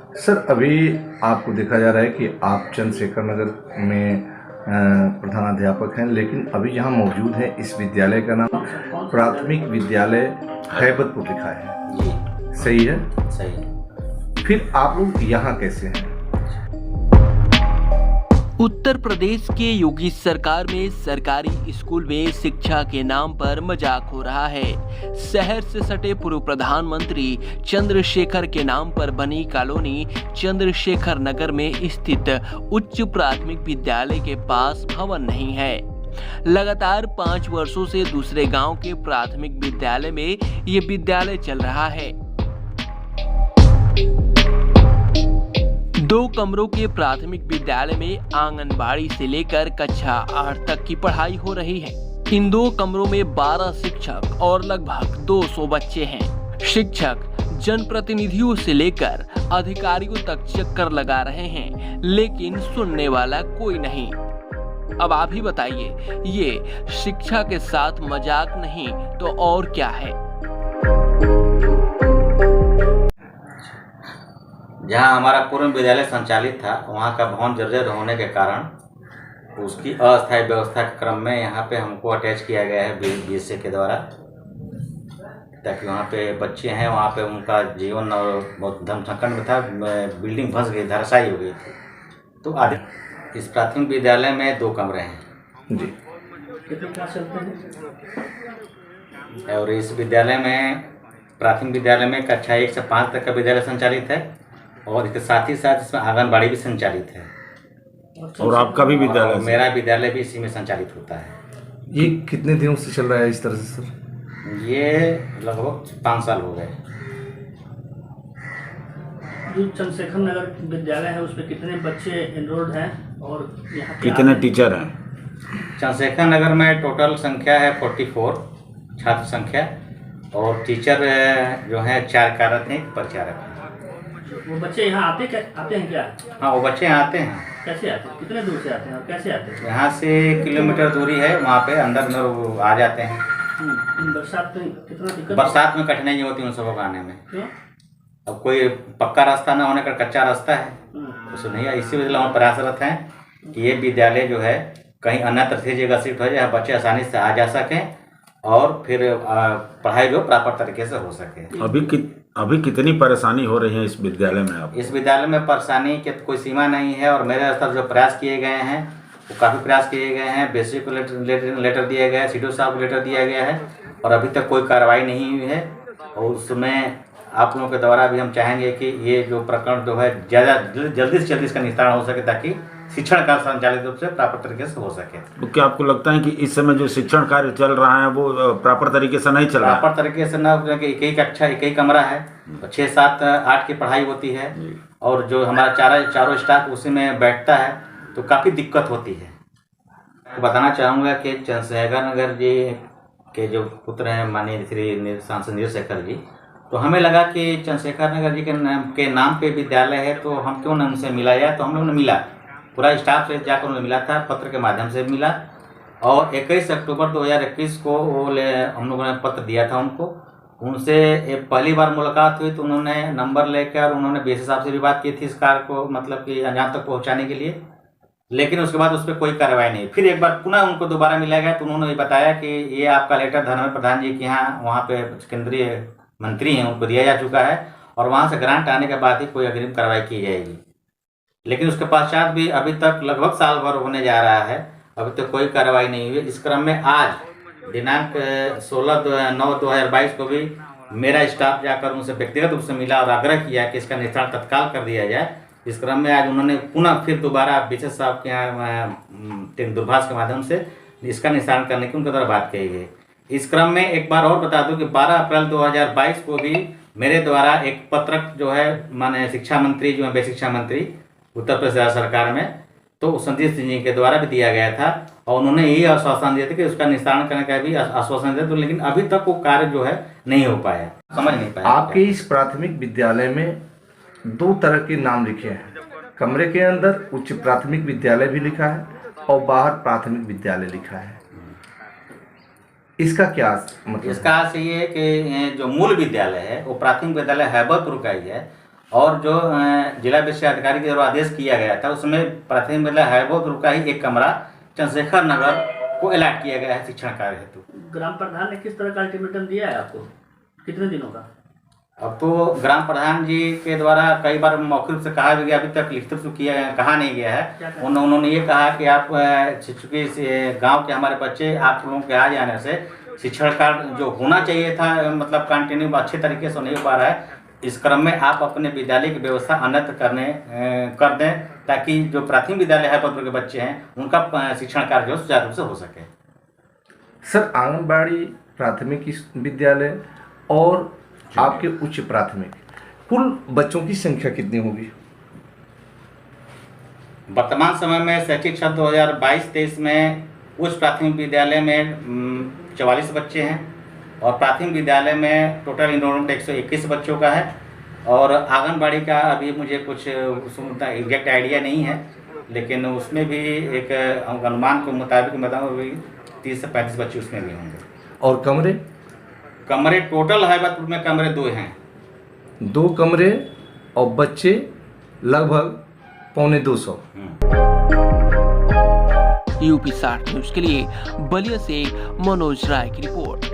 Sir, अभी आपको देखा जा रहा है कि आप चंद्रशेखर नगर में प्रधानाध्यापक हैं, लेकिन अभी जहाँ मौजूद हैं इस विद्यालय का नाम प्राथमिक विद्यालय हैबतपुर लिखा है। जी सही है? सही है। फिर आप लोग यहाँ कैसे हैं? उत्तर प्रदेश के योगी सरकार में सरकारी स्कूल में शिक्षा के नाम पर मजाक हो रहा है। शहर से सटे पूर्व प्रधानमंत्री चंद्रशेखर के नाम पर बनी कॉलोनी चंद्रशेखर नगर में स्थित उच्च प्राथमिक विद्यालय के पास भवन नहीं है। लगातार 5 वर्षों से दूसरे गांव के प्राथमिक विद्यालय में ये विद्यालय चल रहा है। 2 कमरों के प्राथमिक विद्यालय में आंगनबाड़ी से लेकर कक्षा 8 तक की पढ़ाई हो रही है। इन 2 कमरों में 12 शिक्षक और लगभग 200 बच्चे हैं। शिक्षक जनप्रतिनिधियों से लेकर अधिकारियों तक चक्कर लगा रहे हैं, लेकिन सुनने वाला कोई नहीं। अब आप ही बताइए, ये शिक्षा के साथ मजाक नहीं तो और क्या है? जहाँ हमारा पूर्व विद्यालय संचालित था, वहाँ का भवन जर्जर होने के कारण उसकी अस्थायी व्यवस्था के क्रम में यहाँ पे हमको अटैच किया गया है बीएसए के द्वारा, ताकि वहाँ पे बच्चे हैं, वहाँ पे उनका जीवन और बहुत धर्मसंकट में था। बिल्डिंग धंस गई, धराशायी हो गई थी। तो आधे इस प्राथमिक विद्यालय में 2 कमरे हैं जी। कितने क्लास चलते हैं? और इस विद्यालय में, प्राथमिक विद्यालय में कक्षा 1 से 5 तक का विद्यालय संचालित है और इसके साथ ही साथ इसमें आंगनबाड़ी भी संचालित है। और आपका भी विद्यालय? मेरा विद्यालय भी इसी में संचालित होता है। ये कितने दिनों से चल रहा है इस तरह से सर? ये लगभग 5 साल हो गए। जो चंद्रशेखर नगर विद्यालय है उसमें कितने बच्चे एनरोल्ड हैं और यहाँ कितने टीचर हैं? चंद्रशेखर नगर में टोटल संख्या है 44 छात्र संख्या, और टीचर जो है 4 कार्यरत हैं, परिचारक हैं। वो बच्चे यहाँ आते हैं क्या? हाँ, वो बच्चे यहाँ आते हैं। कैसे आते हैं? कितने दूर से आते हैं और कैसे आते हैं? यहाँ से किलोमीटर दूरी है, वहाँ पे अंदर वो आ जाते हैं। बरसात में कितना दिक्कत? बरसात में कठिनाई नहीं होती उन सबको आने में। क्यों? अब कोई पक्का रास्ता ना होने का कच्चा रास्ता है, उसमें नहीं है। इसी वजह से हम प्रयासरत हैं कि ये विद्यालय जो है कहीं अन्यत्र से जगह शिफ्ट हो जाए, जहाँ बच्चे आसानी से आ जा सकें और फिर पढ़ाई जो प्रॉपर तरीके से हो सके। अभी कितनी परेशानी हो रही है इस विद्यालय में आप? इस विद्यालय में परेशानी की कोई सीमा नहीं है, और मेरे स्तर जो प्रयास किए गए हैं वो काफ़ी प्रयास किए गए हैं। बेसिक को लेटर दिया गया है, सीडीओ साहब को लेटर दिया गया है, और अभी तक कोई कार्रवाई नहीं हुई है। और उसमें आप लोगों के द्वारा भी हम चाहेंगे कि ये जो प्रकरण जो है ज़्यादा जल्दी से जल्दी इसका निस्तारण हो सके, ताकि शिक्षण कार्य संचालित रूप से प्रॉपर तरीके से हो सके। तो क्या आपको लगता है कि इस समय जो शिक्षण कार्य चल रहा है वो प्रॉपर तरीके से नहीं चल रहा है? प्रॉपर तरीके से ना, क्योंकि एक ही कक्षा, एक ही कमरा है, 6, 7, 8 की पढ़ाई होती है, और जो हमारा चारों स्टाफ उसी में बैठता है, तो काफ़ी दिक्कत होती है। तो बताना चाहूँगा कि चंद्रशेखर नगर जी के जो पुत्र हैं माननीय श्री सांसद चंद्रशेखर जी, तो हमें लगा कि चंद्रशेखर नगर जी के नाम पे विद्यालय है, तो हम क्यों न उनसे मिला जाए। तो हम लोगों ने मिला, पूरा स्टाफ से जाकर उन्हें मिला था, पत्र के माध्यम से मिला, और 21 अक्टूबर 2021 को हम लोगों ने पत्र दिया था उनको। उनसे पहली बार मुलाकात हुई तो उन्होंने नंबर लेकर उन्होंने बीएसए साहब से भी बात की थी इस कार्य को, मतलब कि अंजाम तक पहुंचाने के लिए, लेकिन उसके बाद उस पर कोई कार्रवाई नहीं। फिर एक बार पुनः उनको दोबारा मिला गया तो उन्होंने बताया कि ये आपका लेटर धर्मेंद्र प्रधान जी के यहाँ, वहाँ पे केंद्रीय मंत्री हैं, उनको दिया जा चुका है, और वहाँ से ग्रांट आने के बाद ही कोई अग्रिम कार्रवाई की जाएगी। लेकिन उसके पश्चात भी अभी तक लगभग साल भर होने जा रहा है, अभी तक कोई कार्रवाई नहीं हुई। इस क्रम में आज दिनांक 16/9/2022 को भी मेरा स्टाफ जाकर उनसे व्यक्तिगत रूप से मिला और आग्रह किया कि इसका निस्तारण तत्काल कर दिया जाए। इस क्रम में आज उन्होंने पुनः फिर दोबारा बीएसए साहब के यहाँ दूरभाष के माध्यम से इसका निस्तारण करने की उनके द्वारा बात कही गई। इस क्रम में एक बार और बता दूं कि 12 अप्रैल 2022 को भी मेरे द्वारा एक पत्रक जो है माननीय शिक्षा मंत्री जो है, वे शिक्षा मंत्री उत्तर प्रदेश सरकार में, तो संदीप सिंह जी के द्वारा भी दिया गया था, और उन्होंने यही आश्वासन दिया था कि उसका निस्तारण करने का भी आश्वासन दिया, तो लेकिन अभी तक वो कार्य जो है नहीं हो पाया, समझ नहीं पाया। आपके इस प्राथमिक विद्यालय में 2 तरह के नाम लिखे हैं, कमरे के अंदर उच्च प्राथमिक विद्यालय भी लिखा है और बाहर प्राथमिक विद्यालय लिखा है। इसका क्या मतलब? इसका अर्थ ये है कि जो मूल विद्यालय है वो प्राथमिक विद्यालय हैबतपुर का ही है, और जो जिला विषय अधिकारी के द्वारा आदेश किया गया था उसमें प्राथमिक विद्यालय हैबोपुर का ही एक कमरा चंद्रशेखर नगर को अलॉट किया गया है शिक्षण कार्य हेतु। ग्राम प्रधान ने किस तरह का अल्टीमेटम दिया है आपको, कितने दिनों का? अब तो ग्राम प्रधान जी के द्वारा कई बार मौखिक रूप से कहा भी गया, अभी तक लिखित रूप से कहा नहीं गया है। उन्होंने ये कहा कि आप चूँकि गांव के हमारे बच्चे आप लोगों के आ जाने से शिक्षण कार्य जो होना चाहिए था मतलब कंटिन्यू अच्छे तरीके से नहीं हो पा रहा है, इस क्रम में आप अपने विद्यालय की व्यवस्था अन्यत्र कर दें ताकि जो प्राथमिक विद्यालय है हैबोपुर के बच्चे हैं उनका शिक्षण कार्य जो सुचारू रूप से हो सके। सर, आंगनबाड़ी प्राथमिक विद्यालय और आपके उच्च प्राथमिक कुल बच्चों की संख्या कितनी होगी? वर्तमान समय में शैक्षिक सत्र 2022-23 में उच्च प्राथमिक विद्यालय में 44 बच्चे हैं और प्राथमिक विद्यालय में टोटल इनरोलमेंट 121 बच्चों का है और आंगनबाड़ी का अभी मुझे कुछ एग्जैक्ट आइडिया नहीं है, लेकिन उसमें भी एक अनुमान के मुताबिक बताऊँ 30 से 35 बच्चे उसमें भी होंगे। और कमरे टोटल हैबोपुर में कमरे 2 हैं। 2 कमरे और बच्चे लगभग 250। यूपी 60 न्यूज के लिए बलिया से मनोज राय की रिपोर्ट।